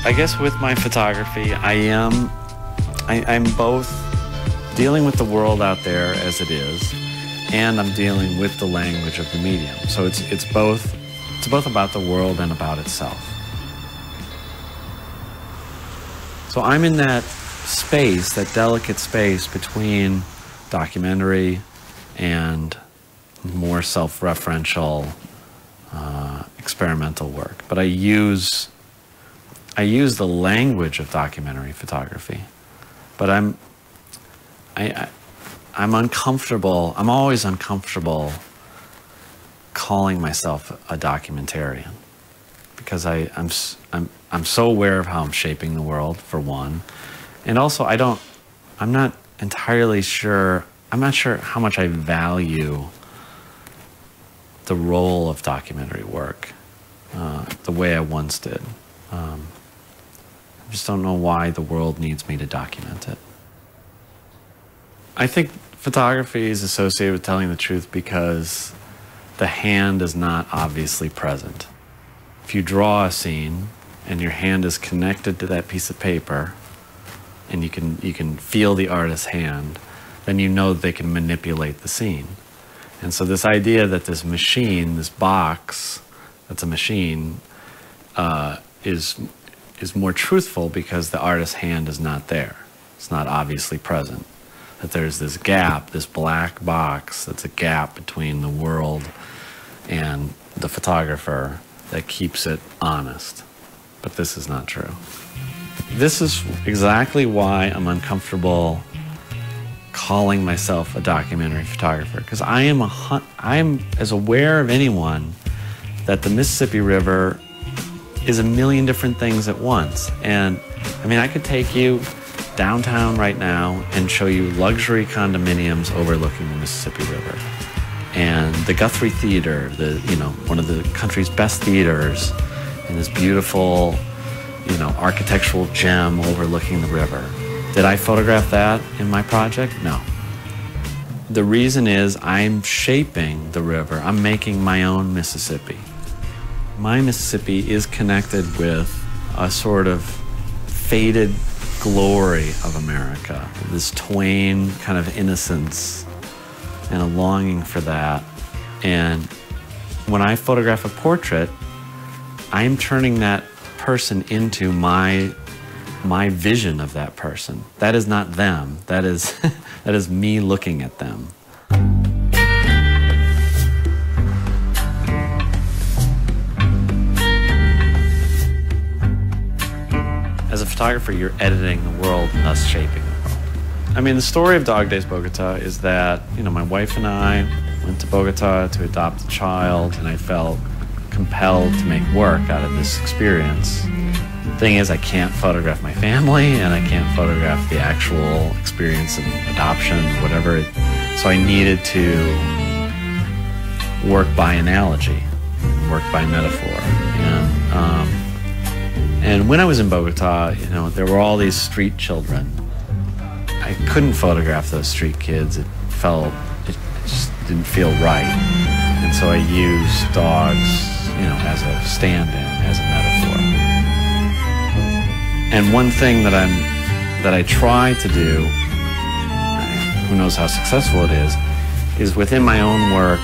I guess with my photography, I'm both dealing with the world out there as it is, and I'm dealing with the language of the medium. So it's both about the world and about itself. So I'm in that space, that delicate space between documentary and more self-referential experimental work. But I use the language of documentary photography, but I'm uncomfortable. I'm always uncomfortable calling myself a documentarian, because I'm so aware of how I'm shaping the world, for one, and also I'm not entirely sure. I'm not sure how much I value the role of documentary work the way I once did. I just don't know why the world needs me to document it. I think photography is associated with telling the truth because the hand is not obviously present. If you draw a scene and your hand is connected to that piece of paper and you can feel the artist's hand, then you know they can manipulate the scene. And so this idea that this machine, this box that's a machine, is more truthful because the artist's hand is not there. It's not obviously present. That there's this gap, this black box that's a gap between the world and the photographer that keeps it honest. But this is not true. This is exactly why I'm uncomfortable calling myself a documentary photographer, because I am as aware of anyone that the Mississippi River is a million different things at once. And I mean, I could take you downtown right now and show you luxury condominiums overlooking the Mississippi River, and the Guthrie Theater, one of the country's best theaters, and this beautiful, architectural gem overlooking the river. Did I photograph that in my project? No. The reason is I'm shaping the river. I'm making my own Mississippi. My Mississippi is connected with a sort of faded glory of America, this Twain kind of innocence and a longing for that. And when I photograph a portrait, I'm turning that person into my vision of that person. That is not them. That is that is me looking at them. As a photographer, you're editing the world and thus shaping the world. I mean, the story of Dog Days Bogota is that, my wife and I went to Bogota to adopt a child, and I felt compelled to make work out of this experience. The thing is, I can't photograph my family, and I can't photograph the actual experience of adoption, whatever. So I needed to work by analogy, work by metaphor. And when I was in Bogota, you know, there were all these street children. I couldn't photograph those street kids. It just didn't feel right. And so I used dogs, you know, as a stand-in, as a metaphor. And one thing that I try to do, who knows how successful it is within my own work,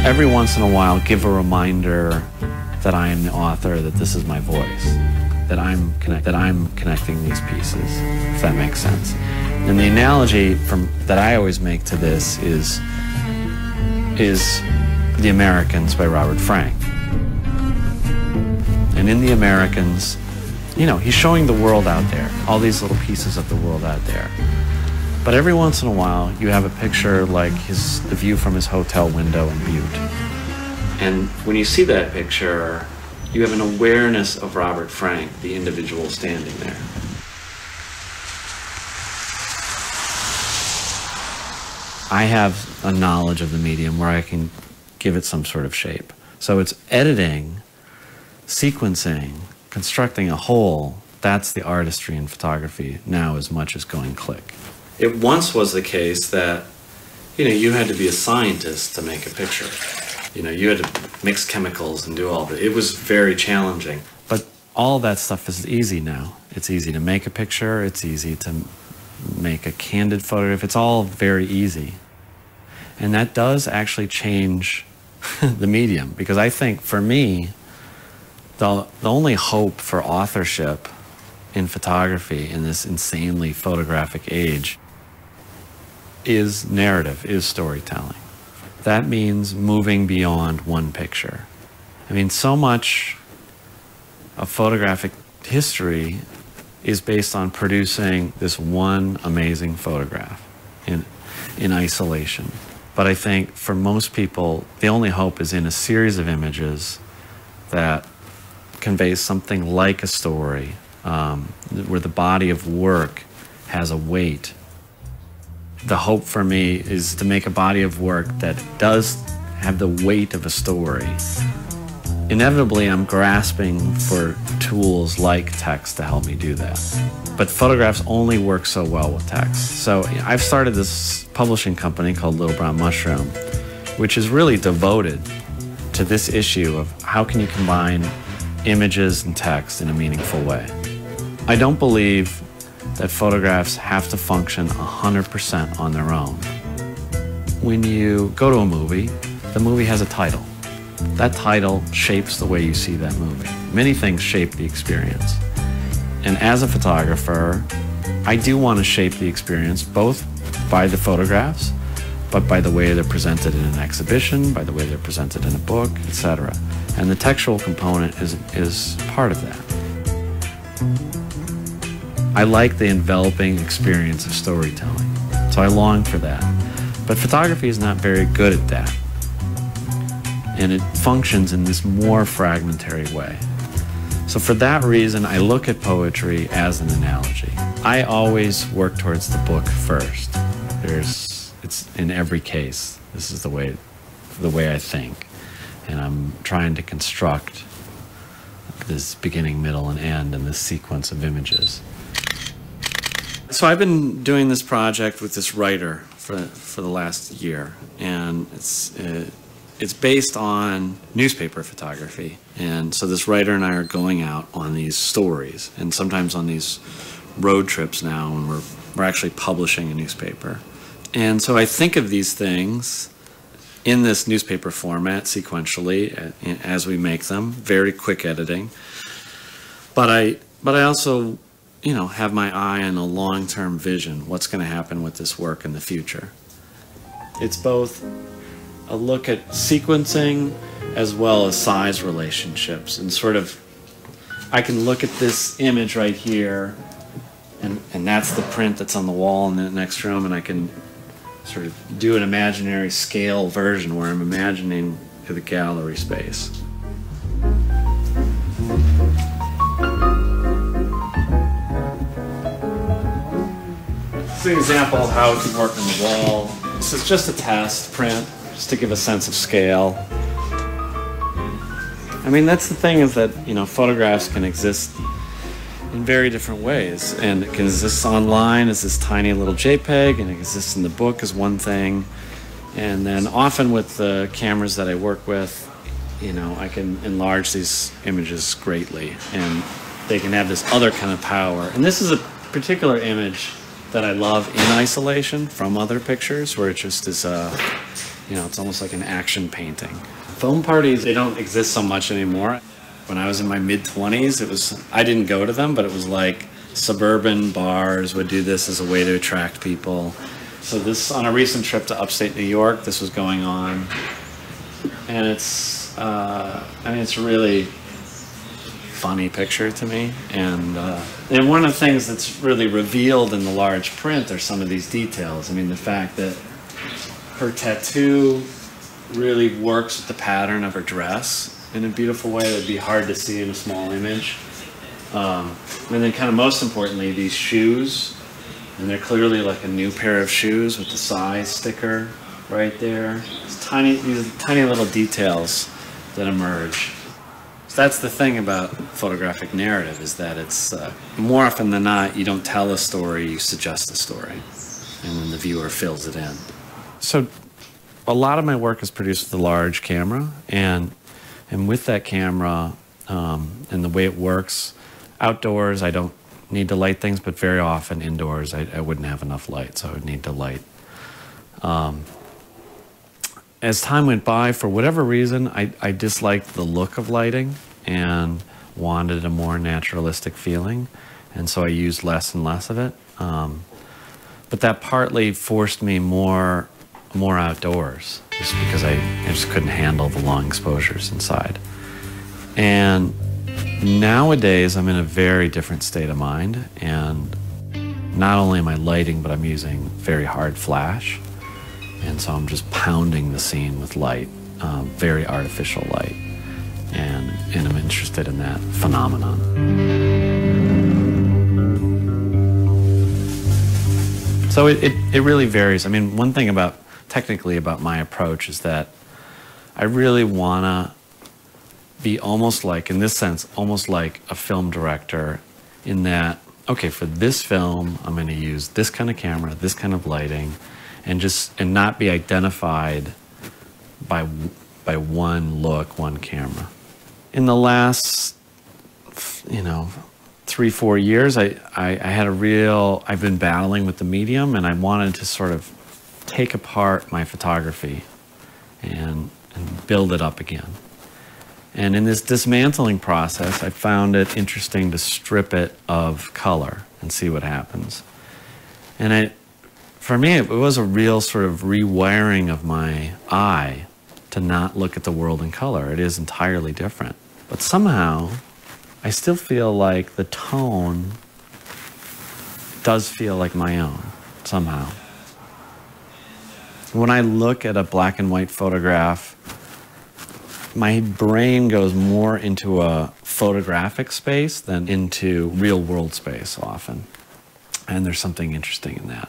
every once in a while give a reminder that I am the author, that this is my voice, that I'm connecting these pieces, if that makes sense. And the analogy that I always make to this is The Americans by Robert Frank. And in The Americans, you know, he's showing the world out there, all these little pieces of the world out there. But every once in a while, you have a picture like the view from his hotel window in Butte. And when you see that picture, you have an awareness of Robert Frank, the individual standing there. I have a knowledge of the medium where I can give it some sort of shape. So it's editing, sequencing, constructing a whole. That's the artistry in photography now, as much as going click. It once was the case that, you know, you had to be a scientist to make a picture. You know, you had to mix chemicals and do all that. It was very challenging. But all that stuff is easy now. It's easy to make a picture. It's easy to make a candid photograph. It's all very easy. And that does actually change the medium, because I think for me, the only hope for authorship in photography in this insanely photographic age is narrative, is storytelling. That means moving beyond one picture. I mean, so much of photographic history is based on producing this one amazing photograph in isolation. But I think for most people, the only hope is in a series of images that conveys something like a story, where the body of work has a weight. The hope for me is to make a body of work that does have the weight of a story. Inevitably, I'm grasping for tools like text to help me do that. But photographs only work so well with text. So I've started this publishing company called Little Brown Mushroom, which is really devoted to this issue of how can you combine images and text in a meaningful way. I don't believe that photographs have to function 100% on their own. When you go to a movie, the movie has a title. That title shapes the way you see that movie. Many things shape the experience. And as a photographer, I do want to shape the experience both by the photographs, but by the way they're presented in an exhibition, by the way they're presented in a book, etc. And the textual component is part of that. I like the enveloping experience of storytelling, so I long for that. But photography is not very good at that. And it functions in this more fragmentary way. So for that reason, I look at poetry as an analogy. I always work towards the book first. It's in every case. This is the way I think. And I'm trying to construct this beginning, middle, and end in this sequence of images. So I've been doing this project with this writer for the last year, and it's based on newspaper photography. And so this writer and I are going out on these stories, and sometimes on these road trips now when we're actually publishing a newspaper. And so I think of these things in this newspaper format sequentially as we make them, very quick editing. But I also, you know, have my eye on a long-term vision, what's going to happen with this work in the future. It's both a look at sequencing as well as size relationships, and sort of, I can look at this image right here, and that's the print that's on the wall in the next room, and I can sort of do an imaginary scale version where I'm imagining the gallery space. This is an example of how it can work on the wall. This is just a test print, just to give a sense of scale. I mean, that's the thing, is that, you know, photographs can exist in very different ways, and it can exist online as this tiny little JPEG, and it exists in the book as one thing, and then often with the cameras that I work with, you know, I can enlarge these images greatly, and they can have this other kind of power. And this is a particular image that I love in isolation from other pictures, where it just is you know, it's almost like an action painting. Film parties, they don't exist so much anymore. When I was in my mid-20s, it was, I didn't go to them, but it was like suburban bars would do this as a way to attract people. So this, on a recent trip to upstate New York, this was going on. And it's, I mean, it's a really funny picture to me. And one of the things that's really revealed in the large print are some of these details. I mean, the fact that her tattoo really works with the pattern of her dress in a beautiful way that would be hard to see in a small image. And then kind of most importantly, these shoes, and they're clearly like a new pair of shoes with the size sticker right there. These tiny little details that emerge. So that's the thing about photographic narrative, is that it's more often than not, you don't tell a story, you suggest a story, and then the viewer fills it in. So a lot of my work is produced with a large camera, and with that camera and the way it works, outdoors I don't need to light things, but very often indoors I wouldn't have enough light, so I would need to light. As time went by, for whatever reason, I disliked the look of lighting and wanted a more naturalistic feeling, and so I used less and less of it. But that partly forced me more outdoors, just because I just couldn't handle the long exposures inside. And nowadays I'm in a very different state of mind, and not only am I lighting, but I'm using very hard flash, and so I'm just pounding the scene with light, very artificial light, and I'm interested in that phenomenon. So it really varies. I mean, one thing technically about my approach is that I really want to be almost like, in this sense, almost like a film director, in that, okay, for this film, I'm going to use this kind of camera, this kind of lighting, and not be identified by one look, one camera. In the last, you know, 3-4 years, I've been battling with the medium, and I wanted to sort of take apart my photography and build it up again. And in this dismantling process, I found it interesting to strip it of color and see what happens. And for me, it was a real sort of rewiring of my eye to not look at the world in color. It is entirely different. But somehow, I still feel like the tone does feel like my own, somehow. When I look at a black and white photograph, my brain goes more into a photographic space than into real world space often. And there's something interesting in that.